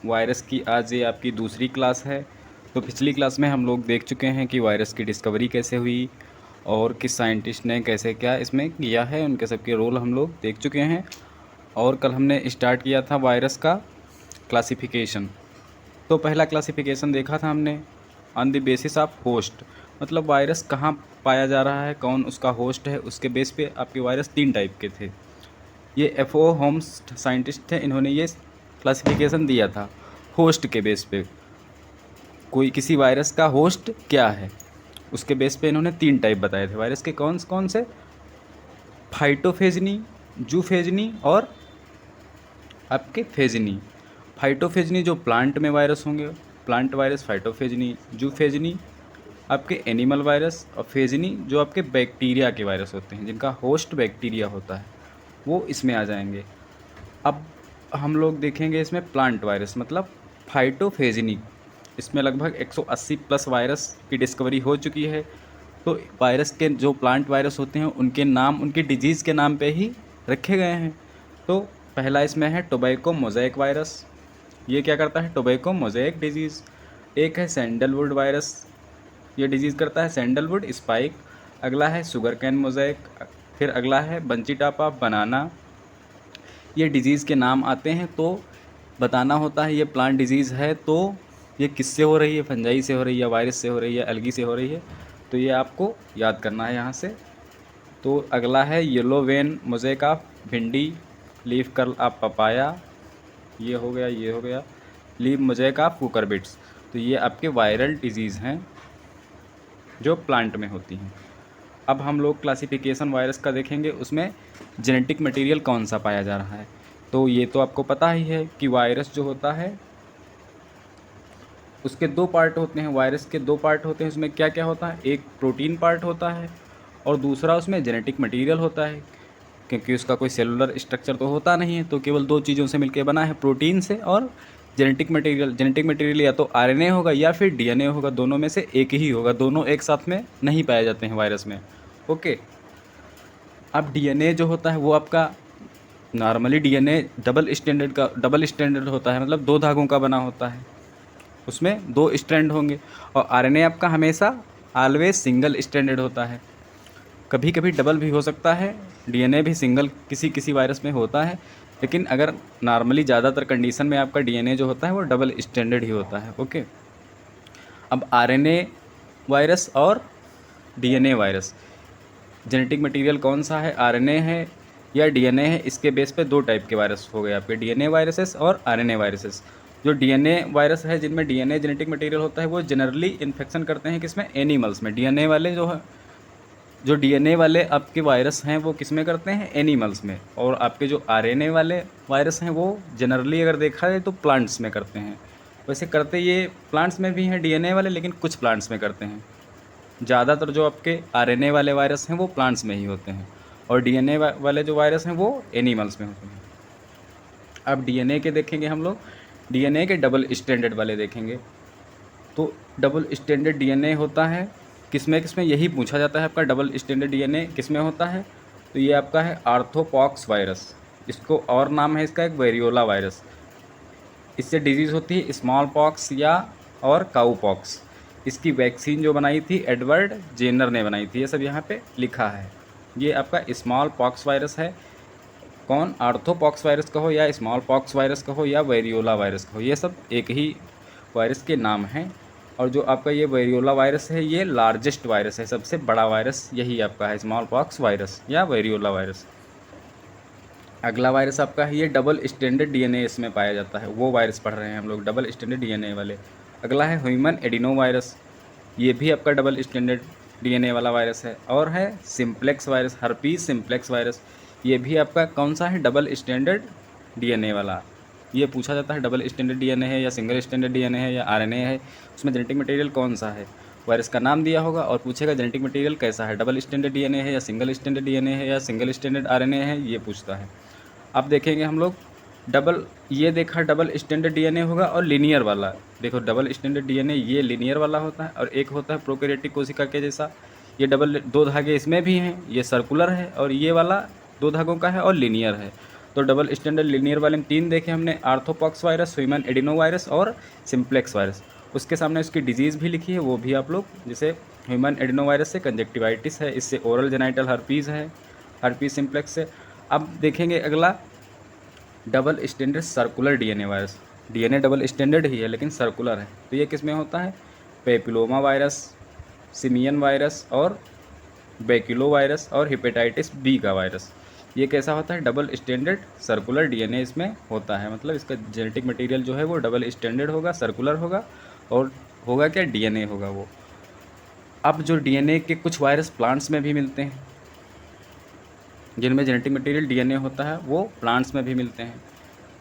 Virus की आज ये आपकी दूसरी क्लास है। तो पिछली क्लास में हम लोग देख चुके हैं कि वायरस की डिस्कवरी कैसे हुई और किस साइंटिस्ट ने कैसे क्या इसमें किया है, उनके सबके रोल हम लोग देख चुके हैं। और कल हमने स्टार्ट किया था वायरस का क्लासिफिकेशन। तो पहला क्लासिफिकेशन देखा था हमने on the basis of host, मतलब वायरस कहाँ पाया जा रहा है, कौन उसका होस्ट है, उसके बेस पे आपके वायरस 3 टाइप के थे। ये एफ.ओ. होम्स साइंटिस्ट थे, इन्होंने ये क्लासिफिकेशन दिया था होस्ट के बेस पे। कोई किसी वायरस का होस्ट क्या है, उसके बेस पे इन्होंने 3 टाइप बताए थे वायरस के। कौन कौन से? फाइटोफेजनी, जूफेजनी और आपके फेजनी। फाइटोफेजनी जो प्लांट में वायरस होंगे, प्लांट वायरस फाइटोफेजनी। जूफेजनी आपके एनिमल वायरस, और फेजनी जो आपके बैक्टीरिया के वायरस होते हैं जिनका होस्ट बैक्टीरिया होता है, वो इसमें आ जाएंगे। अब हम लोग देखेंगे इसमें प्लांट वायरस मतलब फाइटोफेजनी। इसमें लगभग 180 प्लस वायरस की डिस्कवरी हो चुकी है। तो वायरस के जो प्लांट वायरस होते हैं उनके नाम उनकी डिजीज़ के नाम पे ही रखे गए हैं। तो पहला इसमें है टोबैको मोज़ेक वायरस। ये क्या करता है? Tobacco mosaic disease. एक है सैंडलवुड वायरस, ये डिजीज़ करता है सैंडलवुड स्पाइक। अगला है शुगर कैन मोज़ेक। फिर अगला है बंची टॉप ऑफ बनाना। ये डिज़ीज़ के नाम आते हैं तो बताना होता है ये प्लांट डिजीज़ है तो ये किससे हो रही है, फंजाई से हो रही है, वायरस से हो रही है, अलगी से हो रही है। तो ये आपको याद करना है यहाँ से। तो अगला है yellow vein mosaic of bhindi. Leaf curl of papaya, ये हो गया, ये हो गया। Leaf mosaic of cucurbits. तो ये आपके वायरल डिजीज़ हैं जो प्लांट में होती हैं। अब हम लोग क्लासिफिकेशन वायरस का देखेंगे, उसमें जेनेटिक मटेरियल कौन सा पाया जा रहा है। तो ये तो आपको पता ही है कि वायरस जो होता है उसके 2 पार्ट होते हैं। वायरस के 2 पार्ट होते हैं, उसमें क्या क्या होता है? एक प्रोटीन पार्ट होता है और दूसरा उसमें जेनेटिक मटेरियल होता है। क्योंकि उसका कोई सेलुलर स्ट्रक्चर तो होता नहीं है, तो केवल 2 चीज़ों से मिलकर बना है, प्रोटीन से और जेनेटिक मटेरियल। जेनेटिक मटेरियल या तो आरएनए होगा या फिर डीएनए होगा, दोनों में से एक ही होगा। दोनों एक साथ में नहीं पाए जाते हैं वायरस में। ओके। अब डीएनए जो होता है वो आपका नॉर्मली डीएनए डबल स्टैंडर्ड होता है, मतलब 2 धागों का बना होता है, उसमें 2 स्ट्रैंड होंगे। और आरएनए आपका हमेशा ऑलवेज सिंगल स्टैंडर्ड होता है। कभी कभी डबल भी हो सकता है, डीएनए भी सिंगल किसी किसी वायरस में होता है, लेकिन अगर नॉर्मली ज़्यादातर कंडीशन में आपका डीएनए जो होता है वो डबल स्टैंडर्ड ही होता है। ओके। अब आरएनए वायरस और डीएनए वायरस, जेनेटिक मटेरियल कौन सा है, आरएनए है या डीएनए है, इसके बेस पे 2 टाइप के वायरस हो गए आपके, डीएनए वायरसेस और आरएनए वायरसेस। जो डीएनए वायरस है जिनमें डीएनए जेनेटिक मटेरियल होता है वो जनरली इन्फेक्शन करते हैं किसमें? एनिमल्स में। डीएनए वाले जो डीएनए वाले आपके वायरस हैं वो किस में करते हैं? एनिमल्स में। और आपके जो आरएनए वाले वायरस हैं वो जनरली अगर देखा जाए तो प्लांट्स में करते हैं। वैसे करते ये प्लांट्स में भी हैं डीएनए वाले, लेकिन कुछ प्लांट्स में करते हैं। ज़्यादातर जो आपके आरएनए वाले वायरस हैं वो प्लांट्स में ही होते हैं, और डीएनए वाले जो वायरस हैं वो एनिमल्स में होते हैं। अब डीएनए के देखेंगे हम लोग, डीएनए के डबल स्टैंडर्ड वाले देखेंगे। तो डबल स्टैंडर्ड डीएनए होता है किसमें किसमें, यही पूछा जाता है आपका डबल स्टैंडर्ड डीएनए किसमें होता है। तो ये आपका है आर्थ्रोपॉक्स वायरस, इसको और नाम है इसका एक वेरियोला वायरस। इससे डिजीज़ होती है स्मॉल पॉक्स या और काऊ पॉक्स। इसकी वैक्सीन जो बनाई थी एडवर्ड जेनर ने बनाई थी, ये सब यहाँ पे लिखा है। ये आपका स्मॉल पॉक्स वायरस है। कौन? आर्थ्रोपॉक्स वायरस कहो या स्मॉल पॉक्स वायरस कहो या वेरियोला वायरस कहो, ये सब एक ही वायरस के नाम हैं। और जो आपका ये वेरियोला वायरस है ये लार्जेस्ट वायरस है, सबसे बड़ा वायरस यही आपका है, स्मॉल पॉक्स वायरस या वेरियोला वायरस। अगला वायरस आपका है ये डबल स्टैंडर्ड डीएनए इसमें पाया जाता है, वो वायरस पढ़ रहे हैं हम लोग, डबल स्टैंडर्ड डीएनए वाले। अगला है ह्यूमन एडिनो वायरस, ये भी आपका डबल स्टैंडर्ड डीएनए वाला वायरस है। और है simplex virus, herpes simplex virus, ये भी आपका कौन सा है? डबल स्टैंडर्ड डीएनए वाला। ये पूछा जाता है डबल स्टैंडर्ड डीएनए है या सिंगल स्टैंडर्ड डीएनए है या आरएनए है, उसमें जेनेटिक मटेरियल कौन सा है, वायरस का नाम दिया होगा और पूछेगा जेनेटिक मटेरियल कैसा है, डबल स्टैंडर्ड डीएनए है या सिंगल स्टैंडर्ड डीएनए है या सिंगल स्टैंडर्ड आरएनए है, ये पूछता है। अब देखेंगे हम लोग डबल, ये देखा डबल स्टैंडर्ड डीएनए होगा और लीनियर वाला। देखो डबल स्टैंडर्ड डीएनए ये लीनियर वाला होता है, और एक होता है प्रोकैरियोटिक कोशिका के जैसा, ये डबल 2 धागे इसमें भी हैं, ये सर्कुलर है, और ये वाला 2 धागों का है और लीनियर है। तो डबल स्टैंडर्ड लिनियर वाले में 3 देखे हमने, आर्थ्रोपॉक्स वायरस, ह्यूमन एडिनो वायरस और सिम्प्लेक्स वायरस। उसके सामने उसकी डिजीज़ भी लिखी है, वो भी आप लोग, जैसे ह्यूमन एडिनो वायरस से कंजक्टिवाइटिस है, इससे ओरल जेनाइटल हर्पीज़ है, हर्पीज़ सिम्प्लेक्स से। अब देखेंगे अगला double standard circular DNA virus. DNA double standard ही है लेकिन सर्कुलर है, तो ये किस में होता है? पेपिलोमा वायरस, सिमियन वायरस और बैक्यूलो वायरस और हेपेटाइटिस बी का वायरस। ये कैसा होता है? डबल स्टैंडर्ड सर्कुलर डीएनए इसमें होता है, मतलब इसका जेनेटिक मटेरियल जो है वो डबल स्टैंडर्ड होगा, सर्कुलर होगा और होगा क्या? डीएनए होगा वो। अब जो डीएनए के कुछ वायरस प्लांट्स में भी मिलते हैं, जिनमें जेनेटिक मटेरियल डीएनए होता है वो प्लांट्स में भी मिलते हैं।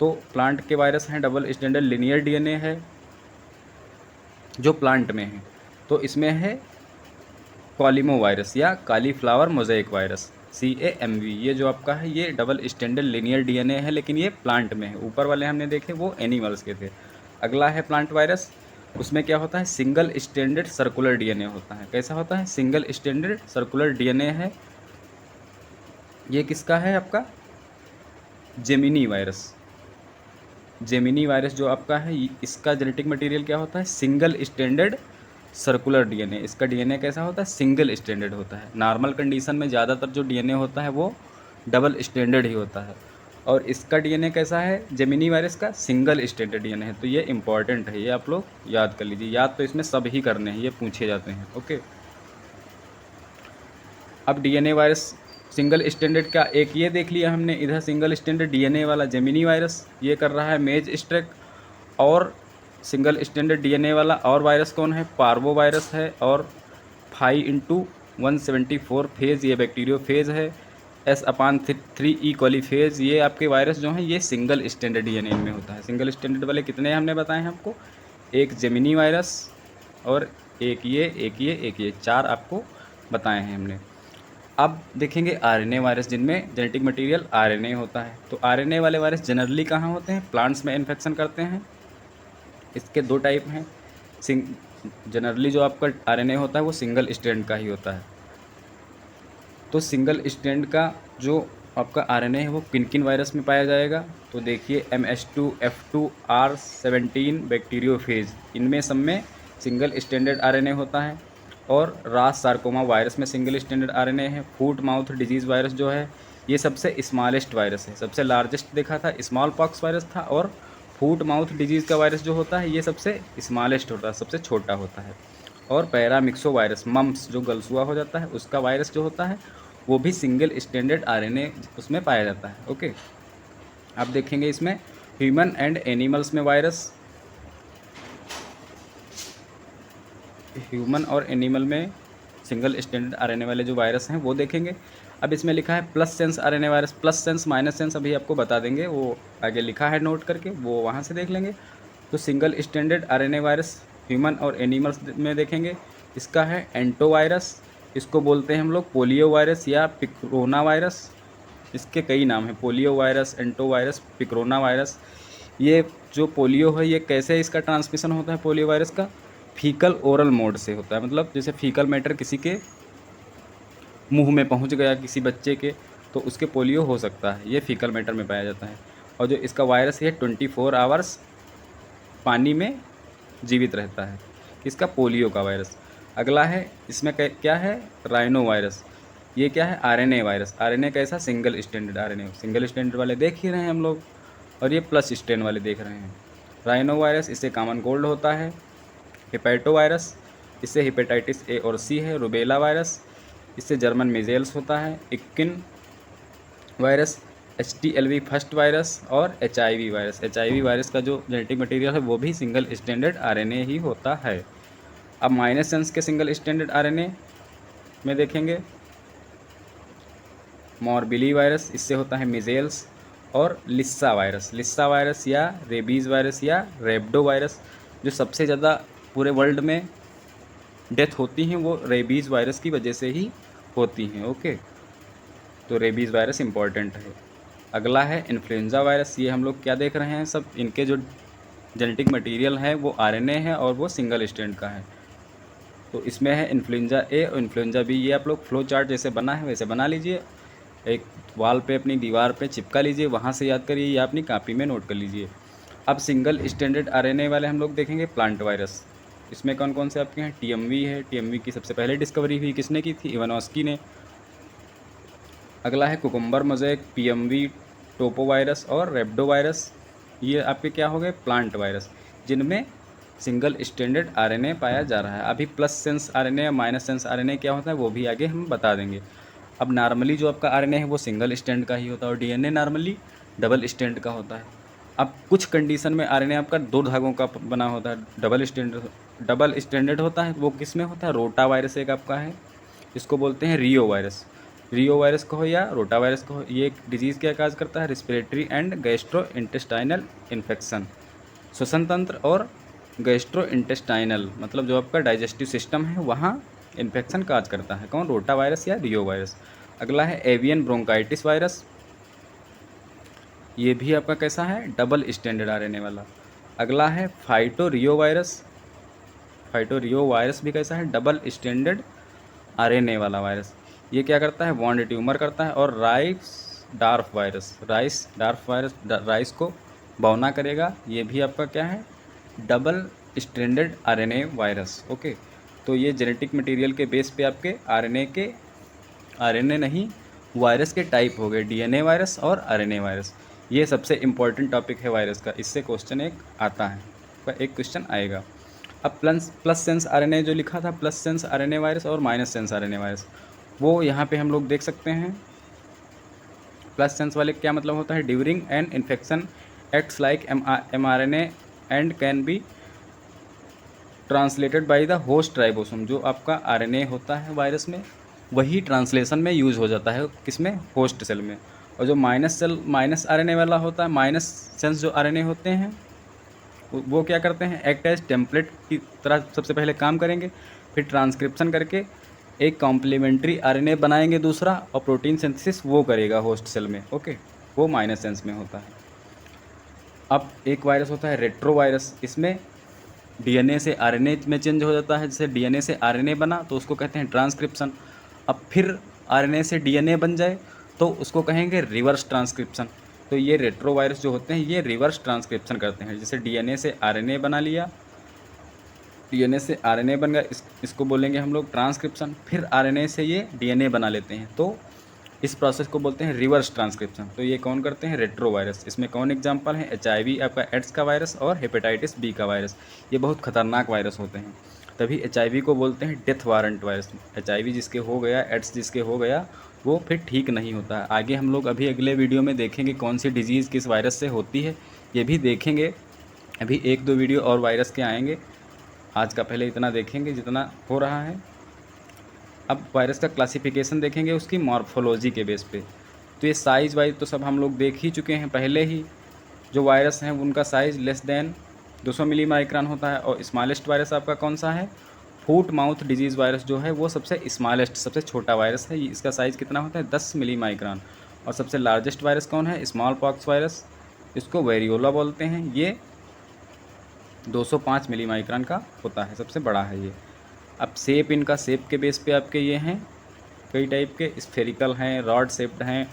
तो प्लांट के वायरस हैं डबल स्टैंडर्ड लिनियर डीएनए है जो प्लांट में है, तो इसमें है कॉलिमो वायरस या कालीफ्लावर मोज़ेक वायरस, CAMV। ये जो आपका है ये डबल स्टैंडर्ड लिनियर डीएनए है, लेकिन ये प्लांट में है। ऊपर वाले हमने देखे वो एनिमल्स के थे। अगला है प्लांट वायरस, उसमें क्या होता है? सिंगल स्टैंडर्ड सर्कुलर डीएनए होता है। कैसा होता है? सिंगल स्टैंडर्ड सर्कुलर डीएनए है। ये किसका है? आपका जेमिनी वायरस। जेमिनी वायरस जो आपका है इसका जेनेटिक मटेरियल क्या होता है? Single standard circular DNA. इसका डीएनए कैसा होता है? सिंगल स्टैंडर्ड होता है। नॉर्मल कंडीशन में ज़्यादातर जो डीएनए होता है वो डबल स्टैंडर्ड ही होता है, और इसका डीएनए कैसा है? जेमिनी वायरस का सिंगल स्टैंडर्ड डीएनए है। तो ये इंपॉर्टेंट है, ये आप लोग याद कर लीजिए। याद तो इसमें सब ही करने हैं, ये पूछे जाते हैं। ओके, अब डीएनए वायरस सिंगल स्टैंडर्ड का एक ये देख लिया हमने, इधर सिंगल स्टैंडर्ड डीएनए वाला जेमिनी वायरस ये कर रहा है मेज स्ट्रेक। और सिंगल स्टैंडर्ड डीएनए वाला और वायरस कौन है? पार्वो वायरस है, और 5x174 फेज़ ये बैक्टीरियो फेज़ है। S/3 ई कॉली फेज़ ये आपके वायरस जो हैं ये सिंगल स्टैंडर्ड डीएनए में होता है। सिंगल स्टैंडर्ड वाले कितने हमने बताए हैं आपको? एक जेमिनी वायरस और एक ये 4 आपको बताए हैं हमने। अब देखेंगे आरएनए वायरस, जिनमें जेनेटिक मटेरियल आरएनए होता है। तो आरएनए वाले वायरस जनरली कहाँ होते हैं? प्लांट्स में इन्फेक्शन करते हैं। इसके 2 टाइप हैं। जनरली जो आपका आरएनए होता है वो सिंगल स्ट्रैंड का ही होता है। तो सिंगल स्ट्रैंड का जो आपका आरएनए है वो किन किन वायरस में पाया जाएगा? तो देखिए MS2F2R17 बैक्टीरियोफेज, इनमें सब में सिंगल स्टैंडर्ड आरएनए होता है। और रास सार्कोमा वायरस में सिंगल स्टैंडर्ड आरएनए है। फूट माउथ डिजीज़ वायरस जो है ये सबसे स्मॉलेस्ट वायरस है। सबसे लार्जेस्ट देखा था स्मॉल पॉक्स वायरस था, और फूट माउथ डिजीज़ का वायरस जो होता है ये सबसे स्मॉलेस्ट होता है, सबसे छोटा होता है। और पैरामिक्सो वायरस, मम्स जो गलसुआ हो जाता है उसका वायरस जो होता है वो भी सिंगल स्टैंडर्ड आरएनए उसमें पाया जाता है। ओके, अब देखेंगे इसमें ह्यूमन एंड एनिमल्स में वायरस। ह्यूमन और एनिमल में सिंगल स्टैंडर्ड आरएनए वाले जो वायरस हैं वो देखेंगे। अब इसमें लिखा है plus sense RNA virus. Plus sense minus sense अभी आपको बता देंगे, वो आगे लिखा है नोट करके, वो वहाँ से देख लेंगे। तो single standard RNA virus human और एनिमल्स में देखेंगे। इसका है एंटो वायरस, इसको बोलते हैं हम लोग पोलियो वायरस या पिक्रोना वायरस। इसके कई नाम हैं, पोलियो वायरस, एंटो वायरस, पिक्रोना वायरस। ये जो पोलियो है ये कैसे इसका ट्रांसमिशन होता है? पोलियो वायरस का फीकल ओरल मोड से होता है, मतलब जैसे फीकल मैटर किसी के मुंह में पहुंच गया किसी बच्चे के, तो उसके पोलियो हो सकता है, ये फीकल मैटर में पाया जाता है। और जो इसका वायरस है 24 आवर्स पानी में जीवित रहता है, इसका पोलियो का वायरस। अगला है इसमें क्या है? Rhino virus. ये क्या है? RNA virus. आरएनए कैसा? Single standard RNA. Single standard वाले देख ही रहे हैं हम लोग, और ये प्लस स्ट्रेन वाले देख रहे हैं। राइनो वायरस, इससे कॉमन कोल्ड होता है। हेपेटो वायरस, इससे हेपेटाइटिस ए और सी है। रुबेला वायरस, इससे जर्मन मीज़ल्स होता है। इक्किन वायरस, HTLV फर्स्ट वायरस और HIV वायरस। HIV वायरस का जो जेनेटिक मटेरियल है वो भी सिंगल स्टैंडर्ड आरएनए ही होता है। अब माइनस सेंस के सिंगल स्टैंडर्ड आरएनए में देखेंगे मॉर्बिली वायरस, इससे होता है मीज़ल्स। और लिस्सा वायरस। लिस्सा वायरस या रेबीज़ वायरस या रेब्डो वायरस, जो सबसे ज़्यादा पूरे वर्ल्ड में डेथ होती हैं वो रेबीज़ वायरस की वजह से ही होती हैं। ओके, तो रेबीज़ वायरस इंपॉर्टेंट है। अगला है इन्फ्लुएंजा वायरस। ये हम लोग क्या देख रहे हैं? सब इनके जो जेनेटिक मटेरियल है वो आरएनए है और वो सिंगल स्ट्रैंड का है। तो इसमें है इन्फ्लुएंजा ए और इन्फ्लुएंजा बी। ये आप लोग फ्लो चार्ट जैसे बना है वैसे बना लीजिए। एक वॉल पे अपनी दीवार पे चिपका लीजिए, वहाँ से याद करिए या अपनी कॉपी में नोट कर लीजिए। अब सिंगल स्टैंडर्ड आरएनए वाले हम लोग देखेंगे प्लांट वायरस। इसमें कौन कौन से आपके हैं? टीएमवी है। टीएमवी की सबसे पहले डिस्कवरी हुई किसने की थी? इवानोस्की ने। अगला है कुकुम्बर मोज़ेक, पीएमवी, टोपो वायरस और रेब्डो वायरस। ये आपके क्या हो गए? प्लांट वायरस, जिनमें सिंगल स्टैंडर्ड आरएनए पाया जा रहा है। अभी प्लस सेंस आरएनए या माइनस सेंस आरएनए क्या होता है वो भी आगे हम बता देंगे। अब नॉर्मली जो आपका आरएनए है वो सिंगल स्टैंड का ही होता है और डीएनए नॉर्मली डबल स्टैंड का होता है। अब कुछ कंडीशन में आरएनए आपका 2 धागों का बना होता है, डबल स्टैंडर्ड होता है। वो किस में होता है? रोटा वायरस एक आपका है, इसको बोलते हैं रियो वायरस। रियो वायरस कहो या रोटा वायरस कहो, ये एक डिजीज़ क्या काज करता है? Respiratory and gastro intestinal infection, श्वसन तंत्र और गैस्ट्रो इंटेस्टाइनल मतलब जो आपका डाइजेस्टिव सिस्टम है वहाँ इन्फेक्शन काज करता है। कौन? रोटा वायरस या रियो वायरस। अगला है एवियन ब्रोंकाइटिस वायरस, ये भी आपका कैसा है? डबल स्टैंडर्ड आरएनए वाला। अगला है फाइटोरियो वायरस। फाइटोरियो वायरस भी कैसा है? डबल स्टैंडर्ड आरएनए वाला वायरस। ये क्या करता है? बॉन्ड ट्यूमर करता है। और राइस डार्फ वायरस, राइस को बौना करेगा। ये भी आपका क्या है? Double standard RNA virus. Okay, तो ये जेनेटिक मटेरियल के बेस पे आपके आरएनए नहीं वायरस के टाइप हो गए, डीएनए वायरस और आरएनए वायरस। ये सबसे इम्पॉर्टेंट टॉपिक है वायरस का, इससे क्वेश्चन एक आता है, एक क्वेश्चन आएगा। अब प्लस सेंस आरएनए जो लिखा था, प्लस सेंस आरएनए वायरस और माइनस सेंस आरएनए वायरस, वो यहाँ पे हम लोग देख सकते हैं। प्लस सेंस वाले क्या मतलब होता है? During an infection acts like mRNA and can be translated by the host ribosome. जो आपका आरएनए होता है वायरस में वही ट्रांसलेशन में यूज़ हो जाता है, किसमें? होस्ट सेल में। और जो माइनस आरएनए वाला होता है, माइनस सेंस जो आरएनए होते हैं वो क्या करते हैं? एक्ट एज टेम्पलेट की तरह सबसे पहले काम करेंगे, फिर ट्रांसक्रिप्शन करके एक कॉम्प्लीमेंट्री आरएनए बनाएंगे दूसरा, और प्रोटीन सिंथेसिस वो करेगा होस्ट सेल में। ओके, वो माइनस सेंस में होता है। अब एक वायरस होता है रेट्रो वायरस, इसमें डीएनए से आरएनए में चेंज हो जाता है। जैसे डीएनए से आरएनए बना तो उसको कहते हैं ट्रांसक्रिप्शन। अब फिर आरएनए से डीएनए बन जाए तो उसको कहेंगे रिवर्स ट्रांसक्रिप्शन। तो ये रेट्रो वायरस जो होते हैं ये रिवर्स ट्रांसक्रिप्शन करते हैं। जैसे डीएनए से आरएनए बना लिया, डीएनए से आरएनए बन गया, इसको बोलेंगे हम लोग ट्रांसक्रिप्शन। फिर आरएनए से ये डीएनए बना लेते हैं, तो इस प्रोसेस को बोलते हैं रिवर्स ट्रांसक्रिप्शन। तो ये कौन करते हैं? Retro virus. इसमें कौन एग्जांपल है? एचआईवी आपका एड्स का वायरस और हेपेटाइटिस बी का वायरस। ये बहुत खतरनाक वायरस होते हैं, तभी एचआईवी को बोलते हैं डेथ वारंट वायरस। एचआईवी जिसके हो गया, एड्स जिसके हो गया, वो फिर ठीक नहीं होता है। आगे हम लोग अभी अगले वीडियो में देखेंगे कौन सी डिजीज़ किस वायरस से होती है, ये भी देखेंगे। अभी 1-2 वीडियो और वायरस के आएंगे, आज का पहले इतना देखेंगे जितना हो रहा है। अब वायरस का क्लासिफिकेशन देखेंगे उसकी मॉर्फोलॉजी के बेस पे। तो ये साइज़ वाइज तो सब हम लोग देख ही चुके हैं पहले ही। जो वायरस हैं उनका size less than 200 milli micron होता है। और स्मॉलेस्ट वायरस आपका कौन सा है? फूट माउथ डिजीज़ वायरस जो है वो सबसे स्मॉलेस्ट, सबसे छोटा वायरस है। इसका साइज़ कितना होता है? 10 मिली माइक्रोन। और सबसे लार्जेस्ट वायरस कौन है? स्मॉल पॉक्स वायरस, इसको वेरियोला बोलते हैं। ये 205 मिली माइक्रोन का होता है, सबसे बड़ा है ये। अब इनका शेप के बेस पे आपके ये हैं कई टाइप के, स्फेरिकल हैं, रॉड शेप्ड हैं,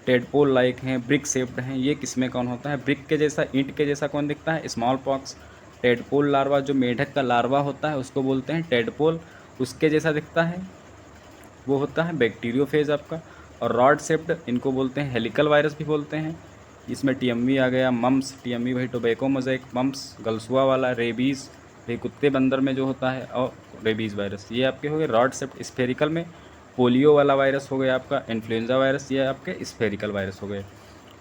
टेडपोल लाइक हैं, ब्रिक शेप्ड हैं। ये किसमें कौन होता है? ब्रिक के जैसा, ईंट के जैसा कौन दिखता है? Small pox. टेडपोल लार्वा, जो मेढक का लार्वा होता है उसको बोलते हैं टेडपोल, उसके जैसा दिखता है वो होता है बैक्टीरियोफेज आपका। और रॉड शेप्ड इनको बोलते हैं हेलिकल वायरस भी बोलते हैं। इसमें टीएमवी आ गया, मम्स, टीएमवी भाई टोबैको मोज़ेक, मम्स, गलसुआ वाला, रेबीज़ भाई कुत्ते बंदर में जो होता है, और रेबीज़ वायरस, ये आपके हो गए रॉड शेप्ड। स्फेरिकल में पोलियो वाला वायरस हो गया आपका, इन्फ्लुएंजा वायरस, ये आपके स्फेरिकल वायरस हो गए।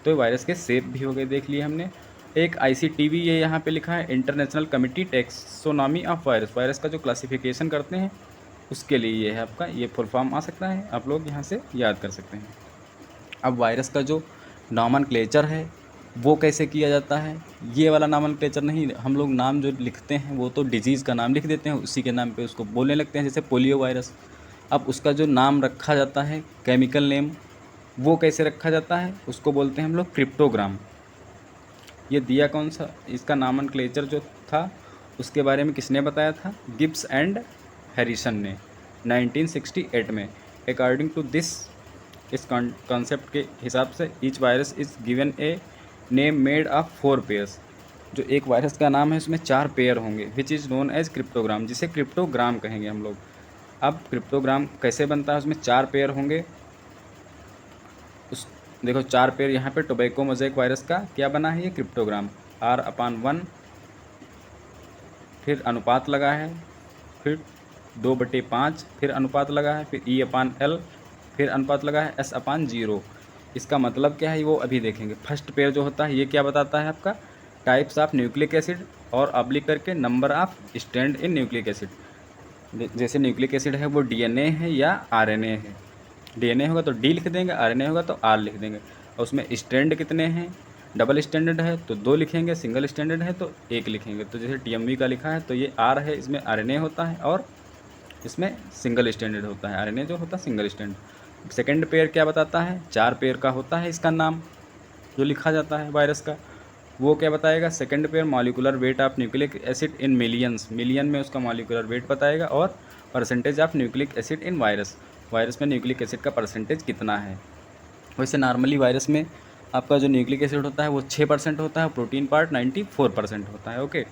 तो वायरस के शेप भी हो गए, देख लिए हमने। एक ICTV ये यहाँ पे लिखा है, international committee taxonomy of virus. Virus का जो क्लासिफिकेशन करते हैं उसके लिए ये है आपका, ये फुल फॉर्म आ सकता है, आप लोग यहाँ से याद कर सकते हैं। अब वायरस का जो नॉमनक्लेचर है वो कैसे किया जाता है? ये वाला नॉमनक्लेचर नहीं, हम लोग नाम जो लिखते हैं वो तो डिजीज़ का नाम लिख देते हैं, उसी के नाम पे उसको बोलने लगते हैं। जैसे पोलियो वायरस, अब उसका जो नाम रखा जाता है, केमिकल नेम, वो कैसे रखा जाता है? उसको बोलते हैं हम लोग क्रिप्टोग्राम। ये दिया कौन सा? इसका नॉमनक्लेचर जो था उसके बारे में किसने बताया था? गिब्स एंड हैरिसन ने 1968 में। अकॉर्डिंग टू दिस इस कॉन्सेप्ट के हिसाब से each virus is given a name made of 4 pairs. जो एक वायरस का नाम है उसमें 4 पेयर होंगे, which is known as cryptogram, जिसे क्रिप्टोग्राम कहेंगे हम लोग। अब क्रिप्टोग्राम कैसे बनता है, उसमें 4 पेयर होंगे। उस देखो 4 पेयर यहाँ पे टोबैको मोज़ेक वायरस का क्या बना है, ये क्रिप्टोग्राम R/1, फिर अनुपात लगा है, फिर 2/5, फिर अनुपात लगा है, फिर E/L, फिर अनुपात लगा है S/0। इसका मतलब क्या है वो अभी देखेंगे। फर्स्ट पेयर जो होता है ये क्या बताता है आपका, टाइप्स ऑफ न्यूक्लिक एसिड और ऑब्लिक करके number of strand in nucleic acid. जैसे न्यूक्लिक एसिड है वो DNA है या RNA है। DNA होगा तो D लिख देंगे, RNA होगा तो R लिख देंगे। और उसमें स्ट्रैंड कितने हैं, डबल स्टैंडर्ड है तो 2 लिखेंगे, सिंगल स्टैंडर्ड है तो 1 लिखेंगे। तो जैसे TMV का लिखा है तो ये R है, इसमें RNA होता है और इसमें सिंगल स्टैंडर्ड होता है, RNA जो होता है सिंगल स्टैंडर्ड। सेकेंड पेयर क्या बताता है, 4 पेयर का होता है इसका नाम जो लिखा जाता है वायरस का, वो क्या बताएगा, second pair molecular weight of nucleic acid in millions, million में उसका मॉलिकुलर वेट बताएगा, और percentage of nucleic acid in virus, virus में न्यूक्लिक एसिड का परसेंटेज कितना है। वैसे नॉर्मली वायरस में आपका जो न्यूक्लिक एसिड होता है वो 6% होता है, प्रोटीन पार्ट 94% होता है। ओके,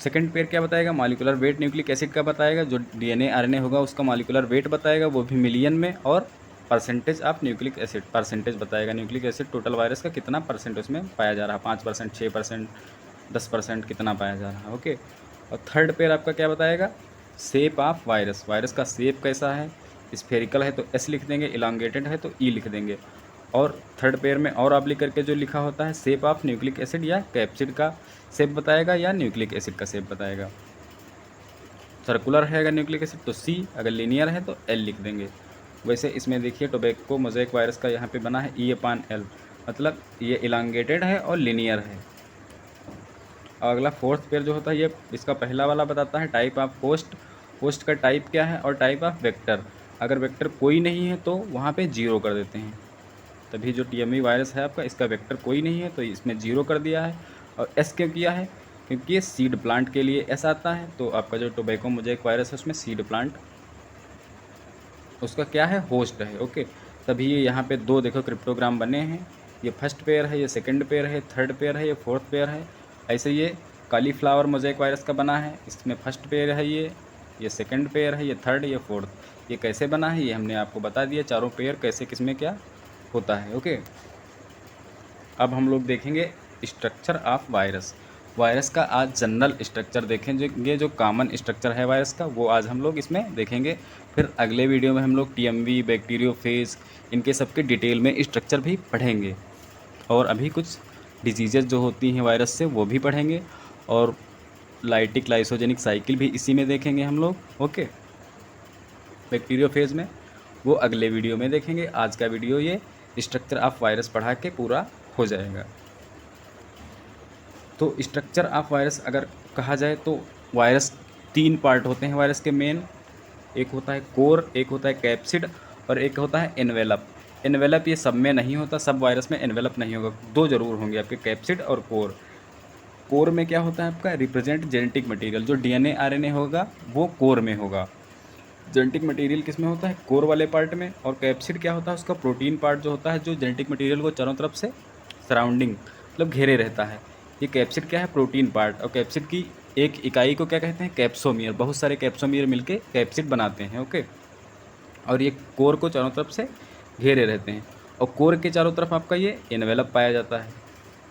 सेकंड पेयर क्या बताएगा, मॉलिकुलर वेट न्यूक्लिक एसिड का बताएगा, जो DNA RNA होगा उसका मॉलिकुलर वेट बताएगा, वो भी मिलियन में, और percentage of nucleic acid, percentage बताएगा न्यूक्लिक एसिड टोटल वायरस का कितना परसेंट उसमें पाया जा रहा है, 5%, 6%, 10% कितना पाया जा रहा है। ओके, और थर्ड पेयर आपका क्या बताएगा, शेप ऑफ वायरस, वायरस का शेप कैसा है, स्फेरिकल है तो S लिख देंगे, इलांगेटेड है तो E लिख देंगे। और थर्ड पेयर में और ऑब्लिक करके जो लिखा होता है, शेप ऑफ न्यूक्लिक एसिड या कैप्सिड का शेप बताएगा या न्यूक्लिक एसिड का शेप बताएगा। सर्कुलर है अगर न्यूक्लिक एसिड तो C, अगर लीनियर है तो L लिख देंगे। वैसे इसमें देखिए टोबैको मोज़ेक वायरस का यहाँ पे बना है E/L, मतलब ये इलांगेटेड है और लीनियर है। और अगला फोर्थ पेयर जो होता है ये इसका पहला वाला बताता है टाइप ऑफ होस्ट, होस्ट का टाइप क्या है, और टाइप ऑफ वेक्टर। अगर वेक्टर कोई नहीं है तो वहाँ पे 0 कर देते हैं, तभी जो TMV वायरस है आपका इसका वेक्टर कोई नहीं है तो इसमें 0 कर दिया है। और S क्यों किया है, क्योंकि ये सीड प्लांट के लिए S आता है, तो आपका जो टोबैको मोज़ेक वायरस है उसमें सीड प्लांट उसका क्या है, होस्ट है। ओके, तभी ये यहाँ पे 2 देखो क्रिप्टोग्राम बने हैं, ये फर्स्ट पेयर है, ये सेकंड पेयर है, थर्ड पेयर है, ये फोर्थ पेयर है। ऐसे ये कॉलीफ्लावर मोज़ेक वायरस का बना है, इसमें फर्स्ट पेयर है, ये सेकंड पेयर है, ये थर्ड, ये फोर्थ। ये कैसे बना है ये हमने आपको बता दिया, चारों पेयर कैसे किसमें क्या होता है। ओके, अब हम लोग देखेंगे स्ट्रक्चर ऑफ वायरस। वायरस का आज जनरल स्ट्रक्चर देखेंगे, जो कॉमन स्ट्रक्चर है वायरस का वो आज हम लोग इसमें देखेंगे। फिर अगले वीडियो में हम लोग TMV, बैक्टीरियोफेज, इनके सब के डिटेल में स्ट्रक्चर भी पढ़ेंगे। और अभी कुछ डिजीज़ेज जो होती हैं वायरस से वो भी पढ़ेंगे, और लाइटिक लाइसोजेनिक साइकिल भी इसी में देखेंगे हम लोग। ओके, बैक्टीरियोफेज में वो अगले वीडियो में देखेंगे। आज का वीडियो ये स्ट्रक्चर ऑफ वायरस पढ़ा के पूरा हो जाएगा। तो स्ट्रक्चर ऑफ वायरस अगर कहा जाए तो वायरस 3 पार्ट होते हैं वायरस के मेन, एक होता है कोर, एक होता है कैप्सिड, और एक होता है एनवेलप। एनवेलप ये सब में नहीं होता, सब वायरस में एनवेलप नहीं होगा, 2 जरूर होंगे आपके, कैप्सिड और कोर। कोर में क्या होता है आपका, रिप्रेजेंट जेनेटिक मटेरियल, जो DNA RNA होगा वो कोर में होगा। जेनेटिक मटेरियल किस में होता है, कोर वाले पार्ट में। और कैप्सिड क्या होता है, उसका प्रोटीन पार्ट जो होता है, जो जेनेटिक मटेरियल को चारों तरफ से सराउंडिंग मतलब घेरे रहता है। ये कैप्सिड क्या है, प्रोटीन पार्ट। और कैप्सिड की एक इकाई को क्या कहते हैं, कैप्सोमियर। बहुत सारे कैप्सोमियर मिलके कैप्सिड बनाते हैं। ओके, और ये कोर को चारों तरफ से घेरे रहते हैं। और कोर के चारों तरफ आपका ये एनवेलप पाया जाता है।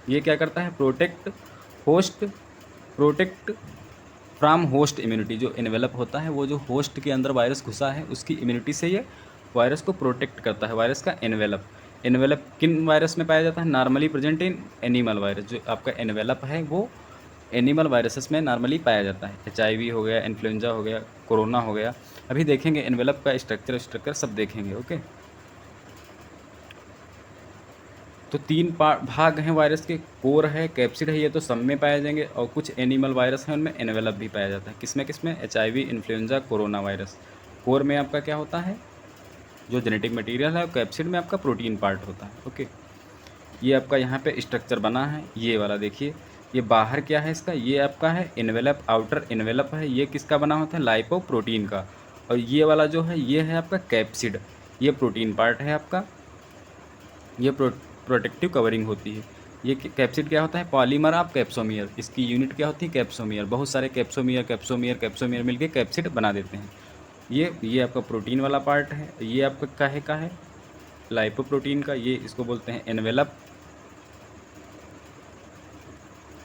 ये क्या करता है, प्रोटेक्ट फ्रॉम होस्ट इम्यूनिटी। जो एनवेलप होता है वो जो होस्ट के अंदर वायरस घुसा है उसकी इम्यूनिटी से ये वायरस को प्रोटेक्ट करता है, वायरस का एनवेलप। एनवेलप किन वायरस में पाया जाता है, normally present in animal virus. जो आपका एनवेलप है वो एनिमल वायरसेस में नॉर्मली पाया जाता है। HIV हो गया, इन्फ्लुएंजा हो गया, कोरोना हो गया। अभी देखेंगे एनवेलप का स्ट्रक्चर सब देखेंगे। ओके, तो 3 भाग हैं वायरस के, कोर है, कैप्सिड है, ये तो सब में पाए जाएंगे। और कुछ एनिमल वायरस हैं उनमें एनवेलप भी पाया जाता है। किसमें किसमें, HIV, influenza, corona virus. Core में आपका क्या होता है, जो जेनेटिक मटेरियल है, और कैप्सिड में आपका प्रोटीन पार्ट होता है। ओके, ये आपका यहाँ पे स्ट्रक्चर बना है, ये वाला देखिए। ये बाहर क्या है इसका, ये आपका है एनवेलप, आउटर एनवेलप है। ये किसका बना होता है, लाइपोप्रोटीन का। और ये वाला जो है ये है आपका कैप्सिड। ये प्रोटीन पार्ट है आपका, ये प्रोटेक्टिव कवरिंग होती है। ये कैप्सिड क्या होता है, पॉलीमर ऑफ कैप्सोमियर, इसकी यूनिट क्या होती है, कैप्सोमियर। बहुत सारे कैप्सोमियर कैप्सोमियर कैप्सोमियर मिलके कैप्सिड बना देते हैं। ये आपका प्रोटीन वाला पार्ट है। ये आपका काहे का है, लाइपोप्रोटीन का। ये इसको बोलते हैं एनवेलप,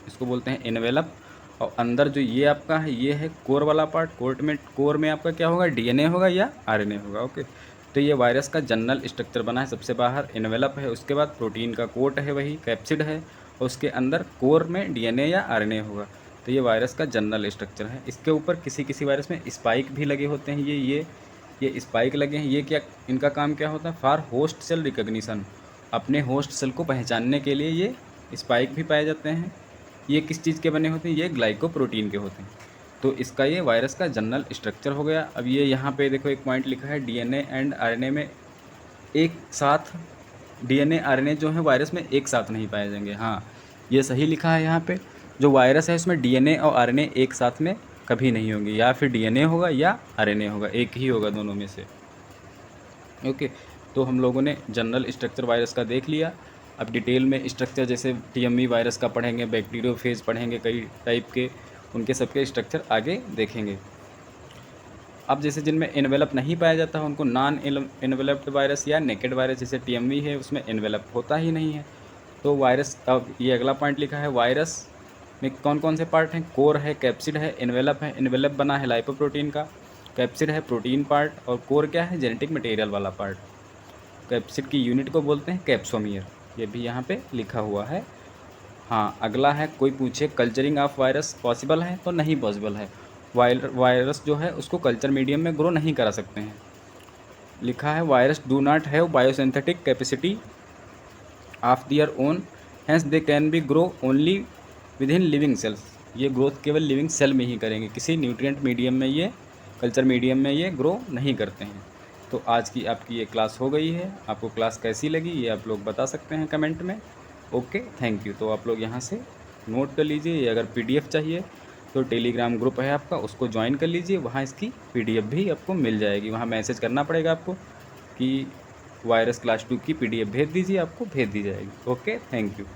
इसको बोलते हैं एनवेलप। और अंदर जो ये आपका है, ये है कोर वाला पार्ट। कोर में आपका क्या होगा, डीएनए होगा या आरएनए होगा। ओके, तो ये वायरस का जनरल स्ट्रक्चर बना है। सबसे बाहर एनवेलप है, उसके बाद प्रोटीन का कोट है, वही कैप्सिड है, और उसके अंदर कोर में डीएनए या आरएनए होगा। तो ये वायरस का जनरल स्ट्रक्चर है। इसके ऊपर किसी किसी वायरस में स्पाइक भी लगे होते हैं। ये स्पाइक लगे हैं। ये क्या, इनका काम क्या होता है, फॉर होस्ट सेल रिकग्निशन, अपने होस्ट सेल को पहचानने के लिए ये स्पाइक भी पाए जाते हैं। ये किस चीज़ के बने होते हैं, ये ग्लाइकोप्रोटीन के होते हैं। तो इसका ये वायरस का जनरल स्ट्रक्चर हो गया। अब ये यहाँ पे देखो एक पॉइंट लिखा है, डीएनए एंड आरएनए में एक साथ, डीएनए आरएनए जो है वायरस में एक साथ नहीं पाए जाएंगे। हाँ, ये सही लिखा है यहाँ पे। जो वायरस है उसमें डीएनए और आरएनए एक साथ में कभी नहीं होंगे, या फिर डीएनए होगा या आरएनए होगा, एक ही होगा दोनों में से। ओके, तो हम लोगों ने जनरल स्ट्रक्चर वायरस का देख लिया। अब डिटेल में स्ट्रक्चर जैसे टीएमवी वायरस का पढ़ेंगे, बैक्टीरियोफेज पढ़ेंगे, कई टाइप के, उनके सबके स्ट्रक्चर आगे देखेंगे। अब जैसे जिनमें एनवेलप नहीं पाया जाता है उनको नॉन एनवेलप्ड वायरस या नेकेड वायरस, जैसे टीएमवी है उसमें एनवेलप होता ही नहीं है। तो वायरस, अब ये अगला पॉइंट लिखा है, वायरस में कौन कौन से पार्ट हैं, कोर है, कैप्सिड है, एनवेलप है। एनवेलप बना है लाइपोप्रोटीन का, कैप्सिड है प्रोटीन पार्ट, और कोर क्या है, जेनेटिक मटेरियल वाला पार्ट। कैप्सिड की यूनिट को बोलते हैं कैप्सोमियर, ये भी यहाँ पे लिखा हुआ है। हाँ, अगला है, कोई पूछे कल्चरिंग ऑफ वायरस पॉसिबल है, तो नहीं पॉसिबल है। वायरस जो है उसको कल्चर मीडियम में ग्रो नहीं करा सकते हैं। लिखा है, virus do not have biosynthetic capacity of their own, hence they can be grow only within living cells. ये ग्रोथ केवल लिविंग सेल में ही करेंगे, किसी न्यूट्रिएंट मीडियम में, ये कल्चर मीडियम में ये ग्रो नहीं करते हैं। तो आज की आपकी ये क्लास हो गई है। आपको क्लास कैसी लगी ये आप लोग बता सकते हैं कमेंट में। Okay, thank you. तो आप लोग यहाँ से नोट कर लीजिए। ये अगर पीडीएफ चाहिए तो टेलीग्राम ग्रुप है आपका, उसको ज्वाइन कर लीजिए, वहाँ इसकी पीडीएफ भी आपको मिल जाएगी। वहाँ मैसेज करना पड़ेगा आपको कि वायरस क्लास 2 की पीडीएफ भेज दीजिए, आपको भेज दी जाएगी। Okay, thank you.